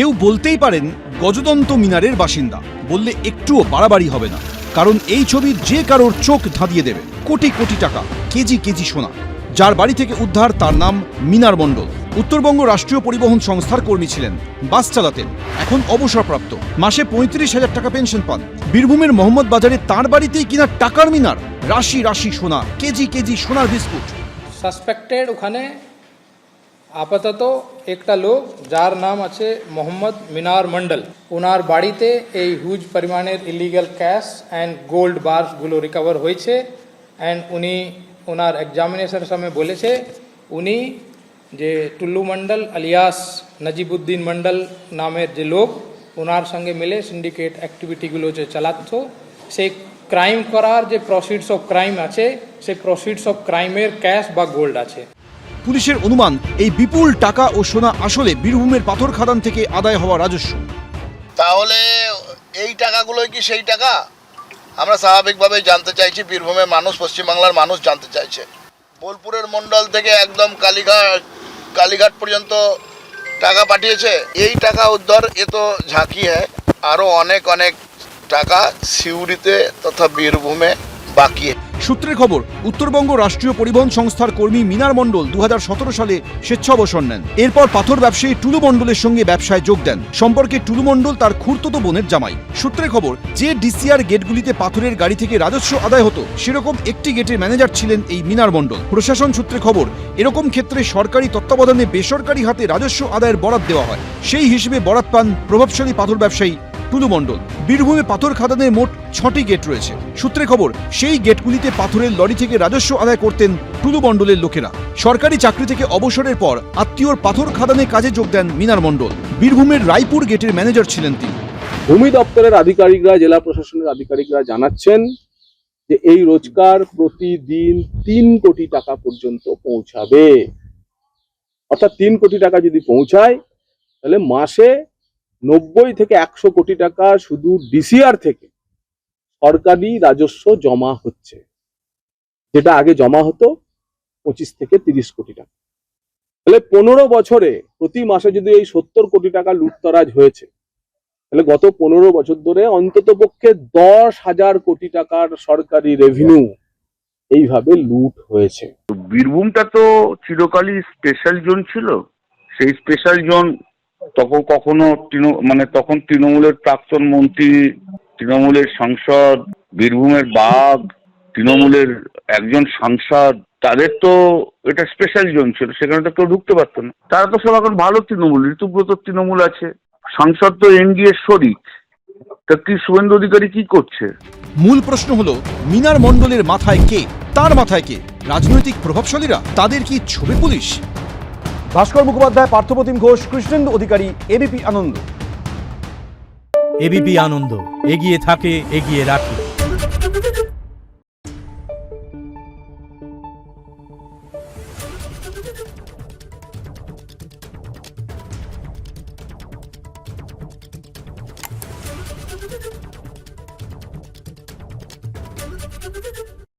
কেউ বলতেই পারেন গজদন্ত মিনারের বাসিন্দা, বললে একটুও বাড়াবাড়ি হবে না, কারণ এই ছবি যে কারোর চোখ ধাঁধিয়ে দেবে। কোটি কোটি টাকা, কেজি কেজি সোনা। যার বাড়ি থেকে উদ্ধার তার নাম মিনার মণ্ডল। উত্তরবঙ্গ রাষ্ট্রীয় পরিবহন সংস্থার কর্মী ছিলেন, বাস চালাতেন, এখন অবসরপ্রাপ্ত। মাসে 35,000 টাকা পেনশন পান। বীরভূমের মোহাম্মদ বাজারে তার বাড়িতেই কিনা টাকার মিনার, রাশি রাশি সোনা, কেজি কেজি সোনার বিস্কুট। সাসপেক্টেড ওখানে আপাতত একটা লোক যার নাম আছে মোহাম্মদ মিনার মন্ডল, ওনার বাড়িতে এই হিউজ পরিমাণের ইলিগাল ক্যাশ অ্যান্ড গোল্ড বারগুলো রিকভার হয়েছে। অ্যান্ড উনি ওনার এক্সামিনেশনের সময় বলেছে উনি যে টুল্লু মন্ডল আলিয়াস নজিবুদ্দিন মন্ডল নামের যে লোক, ওনার সঙ্গে মিলে সিন্ডিকেট অ্যাক্টিভিটিগুলো যে চালাতো, সেই ক্রাইম করার যে প্রসিডস অফ ক্রাইম আছে, সেই প্রসিডস অফ ক্রাইমের ক্যাশ বা গোল্ড আছে। পুলিশের অনুমান এই বিপুল টাকা ও সোনা আসলে বীরভূমের পাথর খাদান থেকে আদায় হওয়া রাজস্ব। তাহলে এই টাকাগুলোই কি সেই টাকা? আমরা স্বাভাবিকভাবে জানতে চাইছি, বীরভূমের মানুষ, পশ্চিমবাংলার মানুষ জানতে চাইছে। বোলপুরের মণ্ডল থেকে একদম কালীঘাট পর্যন্ত টাকা পাঠিয়েছে। এই টাকা উদ্ধার এ তো ঝাঁকি হ্যাঁ, আরও অনেক অনেক টাকা সিউড়িতে তথা বীরভূমে বাকি। সূত্রের খবর, উত্তরবঙ্গ রাষ্ট্রীয় পরিবহন সংস্থার কর্মী মিনার মণ্ডল 2017 সালে স্বেচ্ছা অবসর নেন। এরপর পাথর ব্যবসায়ী টুলু মণ্ডলের সঙ্গে ব্যবসায় যোগ দেন। সম্পর্কে টুলু মণ্ডল তার খুড়তুতো বোনের জামাই। সূত্রের খবর, যে ডিসিআর গেটগুলিতে পাথরের গাড়ি থেকে রাজস্ব আদায় হতো, সেরকম একটি গেটের ম্যানেজার ছিলেন এই মিনার মণ্ডল। প্রশাসন সূত্রে খবর, এরকম ক্ষেত্রে সরকারি তত্ত্বাবধানে বেসরকারি হাতে রাজস্ব আদায়ের বরাত দেওয়া হয়। সেই হিসেবে বরাত পান প্রভাবশালী পাথর ব্যবসায়ী টুলু মণ্ডল। বীরভূমে পাথর খাদানে মোট 6টি গেট রয়েছে। সূত্রে খবর, সেই গেটগুলিতে পাথরের লরি থেকে রাজস্ব আদায় করতেন টুলু মণ্ডলের লোকেরা। সরকারি চাকরি থেকে অবসরের পর আত্মীয়র পাথর খাদানে কাজে যোগ দেন মিনার মণ্ডল। বীরভূমের রায়পুর গেটের ম্যানেজার ছিলেন তিনি। ভূমি দপ্তরের আধিকারিকরা, জেলা প্রশাসনের আধিকারিকরা জানাচ্ছেন যে এই রোজগার প্রতিদিন 3 কোটি টাকা পর্যন্ত পৌঁছাবে। অর্থাৎ 3 কোটি টাকা যদি পৌঁছায়, তাহলে মাসে 90 থেকে 100 কোটি টাকা শুধু ডিসিআর থেকে সরকারি রাজস্ব জমা হচ্ছে, যেটা আগে জমা হতো 25 থেকে 30 কোটি টাকা। তাহলে 15 বছরে প্রতি মাসে যদি এই 70 কোটি টাকা লুটতরাজ হয়েছে, তাহলে গত 15 বছর ধরে অন্তত পক্ষে 10,000 কোটি টাকার সরকারি রেভিনিউ এইভাবে লুট হয়েছে। বীরভূমটা তো চিরকালই স্পেশাল জোন ছিল। সেই স্পেশাল জোন তখন কখনো তখন তৃণমূলের প্রাক্তন মন্ত্রী, তৃণমূলের সাংসদ, বীরভূমের বাঘ, তৃণমূলের একজন সাংসদ, তাদের তো এটা স্পেশাল জোন ছিল, সেখানে তো কেউ ঢুকতে পারতো না। তারা তো সব এখন ভালো তৃণমূল, ঋতুব্রত তৃণমূল আছে, সাংসদ তো এনডিএ শরিক। তা কি শুভেন্দু অধিকারী কি করছে? মূল প্রশ্ন হলো, মিনার মণ্ডলের মাথায় কে? তার মাথায় কে? রাজনৈতিক প্রভাবশালীরা? তাদের কি ছবি পুলিশ? ভাস্কর মুখোপাধ্যায়, পার্থপ্রতিম ঘোষ, কৃষ্ণেন্দু অধিকারী, এবিপি আনন্দ। এবিপি আনন্দ, এগিয়ে থাকে, এগিয়ে রাখে।